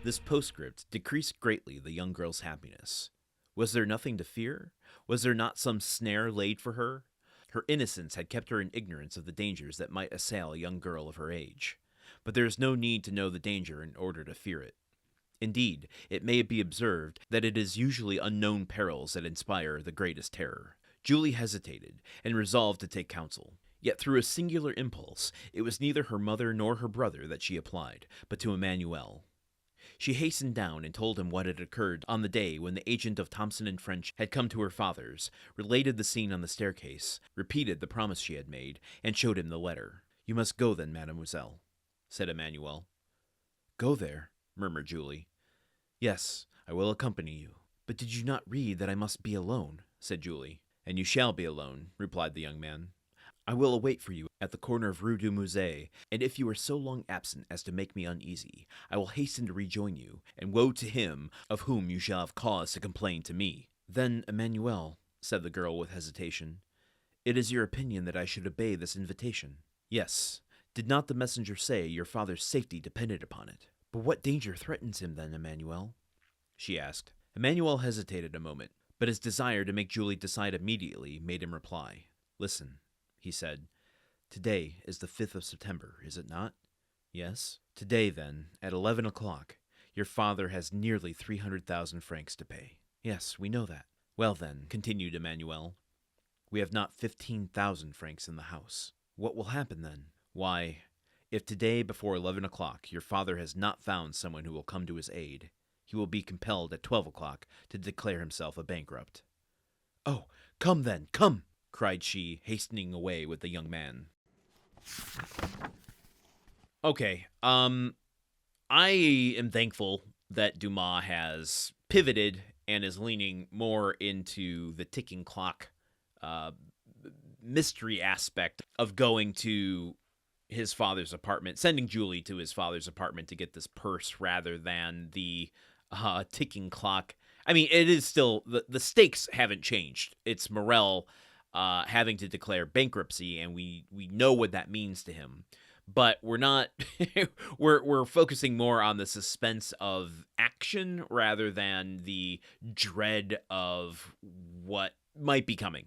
This postscript decreased greatly the young girl's happiness. Was there nothing to fear? Was there not some snare laid for her? Her innocence had kept her in ignorance of the dangers that might assail a young girl of her age. But there is no need to know the danger in order to fear it. Indeed, it may be observed that it is usually unknown perils that inspire the greatest terror. Julie hesitated, and resolved to take counsel. Yet through a singular impulse, it was neither her mother nor her brother that she applied, but to Emmanuel. She hastened down and told him what had occurred on the day when the agent of Thomson French had come to her father's, related the scene on the staircase, repeated the promise she had made, and showed him the letter. "You must go then, mademoiselle," said Emmanuel. "Go there?" murmured Julie. "Yes, I will accompany you." "But did you not read that I must be alone?" said Julie. "And you shall be alone," replied the young man. "I will await for you at the corner of Rue du Musée, and if you are so long absent as to make me uneasy, I will hasten to rejoin you, and woe to him of whom you shall have cause to complain to me." "Then, Emmanuel," said the girl with hesitation, "it is your opinion that I should obey this invitation?" "Yes. Did not the messenger say your father's safety depended upon it?" "But what danger threatens him then, Emmanuel?" she asked. Emmanuel hesitated a moment, but his desire to make Julie decide immediately made him reply. "Listen," he said. "Today is the 5th of September, is it not?" "Yes." "Today, then, at 11 o'clock, your father has nearly 300,000 francs to pay." "Yes, we know that." "Well, then," continued Emmanuel, "we have not 15,000 francs in the house. What will happen then? Why, if today before 11 o'clock your father has not found someone who will come to his aid, he will be compelled at 12 o'clock to declare himself a bankrupt." "Oh, come then, come!" cried she, hastening away with the young man. Okay, I am thankful that Dumas has pivoted and is leaning more into the ticking clock mystery aspect of going to his father's apartment, sending Julie to his father's apartment to get this purse rather than the ticking clock. I mean, it is still, the stakes haven't changed. It's Morel having to declare bankruptcy, and we know what that means to him. But we're not we're focusing more on the suspense of action rather than the dread of what might be coming.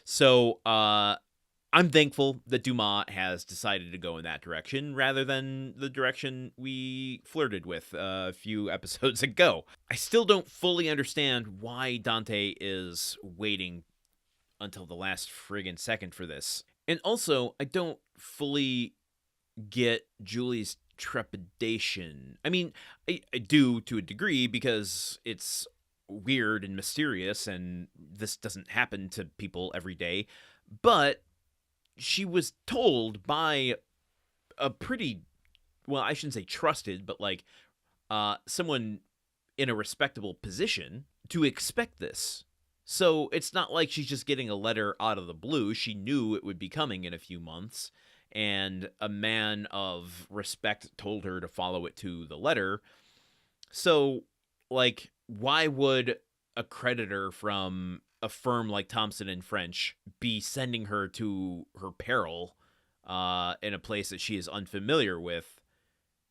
So I'm thankful that Dumas has decided to go in that direction rather than the direction we flirted with a few episodes ago. I still don't fully understand why Dante is waiting until the last friggin' second for this. And also, I don't fully get Julie's trepidation. I mean, I do to a degree because it's weird and mysterious and this doesn't happen to people every day. But she was told by a pretty, well, I shouldn't say trusted, but like someone in a respectable position to expect this. So it's not like she's just getting a letter out of the blue. She knew it would be coming in a few months, and a man of respect told her to follow it to the letter. So, like, why would a creditor from a firm like Thomson French be sending her to her peril in a place that she is unfamiliar with?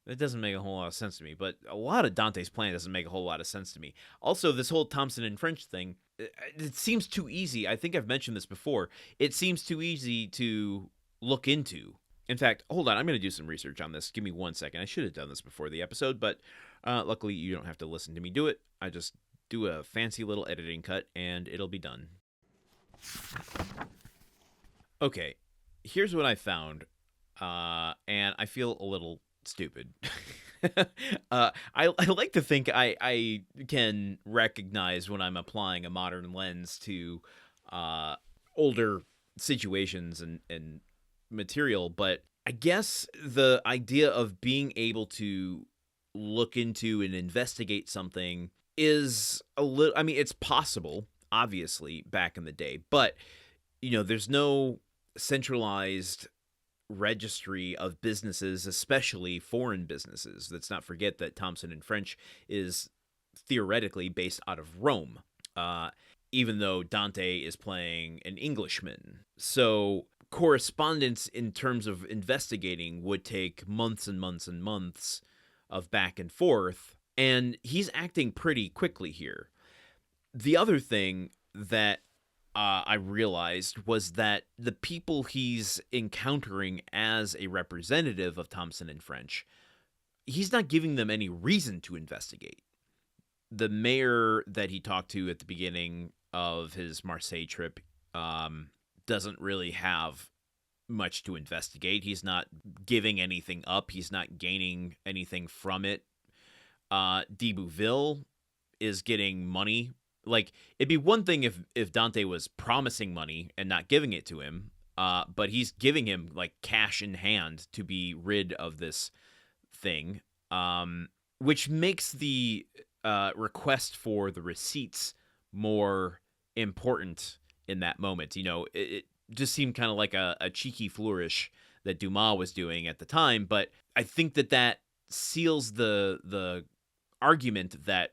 It doesn't make a whole lot of sense to me, but a lot of Dante's plan doesn't make a whole lot of sense to me. Also, this whole Thomson French thing, it seems too easy. I think I've mentioned this before. It seems too easy to look into. In fact, hold on, I'm going to do some research on this. Give me 1 second. I should have done this before the episode, but luckily you don't have to listen to me do it. I just do a fancy little editing cut, and it'll be done. Okay, here's what I found, and I feel a little stupid. I like to think I can recognize when I'm applying a modern lens to older situations and material, but I guess the idea of being able to look into and investigate something is a little, I mean, it's possible, obviously, back in the day, but, you know, there's no centralized registry of businesses, especially foreign businesses. Let's not forget that Thomson French is theoretically based out of Rome, even though Dante is playing an Englishman. So correspondence in terms of investigating would take months and months and months of back and forth And he's acting pretty quickly here. The other thing that I realized was that the people he's encountering as a representative of Thomson and French, he's not giving them any reason to investigate. The mayor that he talked to at the beginning of his Marseille trip doesn't really have much to investigate. He's not giving anything up. He's not gaining anything from it. De Bouville is getting money. Like, it'd be one thing if Dante was promising money and not giving it to him, but he's giving him, like, cash in hand to be rid of this thing, which makes the request for the receipts more important in that moment. You know, it just seemed kind of like a cheeky flourish that Dumas was doing at the time, but I think that seals the argument that,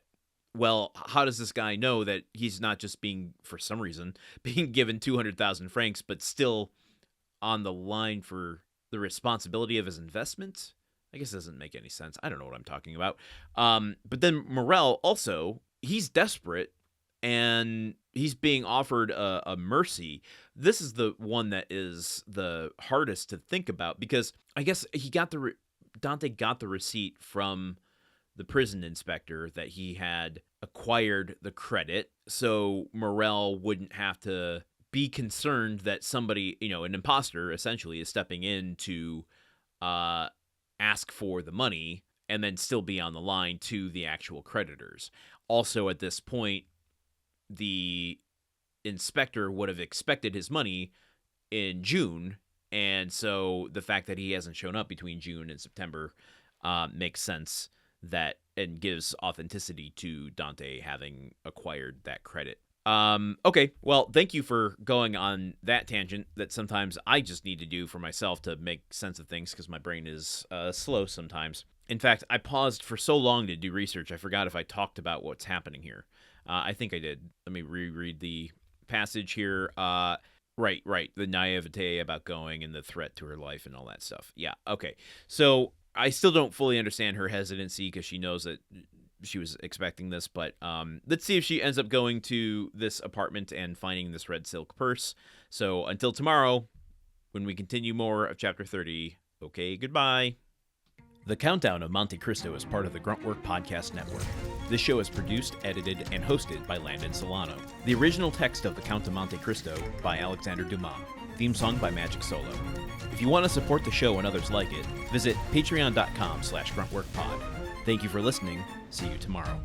well, how does this guy know that he's not just being, for some reason, being given 200,000 francs, but still on the line for the responsibility of his investment? I guess it doesn't make any sense. I don't know what I'm talking about. But then Morel also, he's desperate, and he's being offered a mercy. This is the one that is the hardest to think about, because I guess Dante got the receipt from the prison inspector that he had acquired the credit, so Morel wouldn't have to be concerned that somebody, an imposter essentially, is stepping in to ask for the money and then still be on the line to the actual creditors. Also, at this point, the inspector would have expected his money in June, and so the fact that he hasn't shown up between June and September makes sense, and gives authenticity to Dante having acquired that credit. Okay, well, thank you for going on that tangent that sometimes I just need to do for myself to make sense of things, because my brain is slow sometimes. In fact, I paused for so long to do research, I forgot if I talked about what's happening here. I think I did. Let me reread the passage here. Right. The naivete about going and the threat to her life and all that stuff. Yeah, okay. So I still don't fully understand her hesitancy, because she knows that she was expecting this, but let's see if she ends up going to this apartment and finding this red silk purse. So until tomorrow, when we continue more of Chapter 30, okay, goodbye. The Countdown of Monte Cristo is part of the Gruntwork Podcast Network. This show is produced, edited, and hosted by Landon Solano. The original text of The Count of Monte Cristo by Alexander Dumas. Theme song by Magic Solo. If you want to support the show and others like it, visit patreon.com/gruntworkpod. Thank you for listening. See you tomorrow.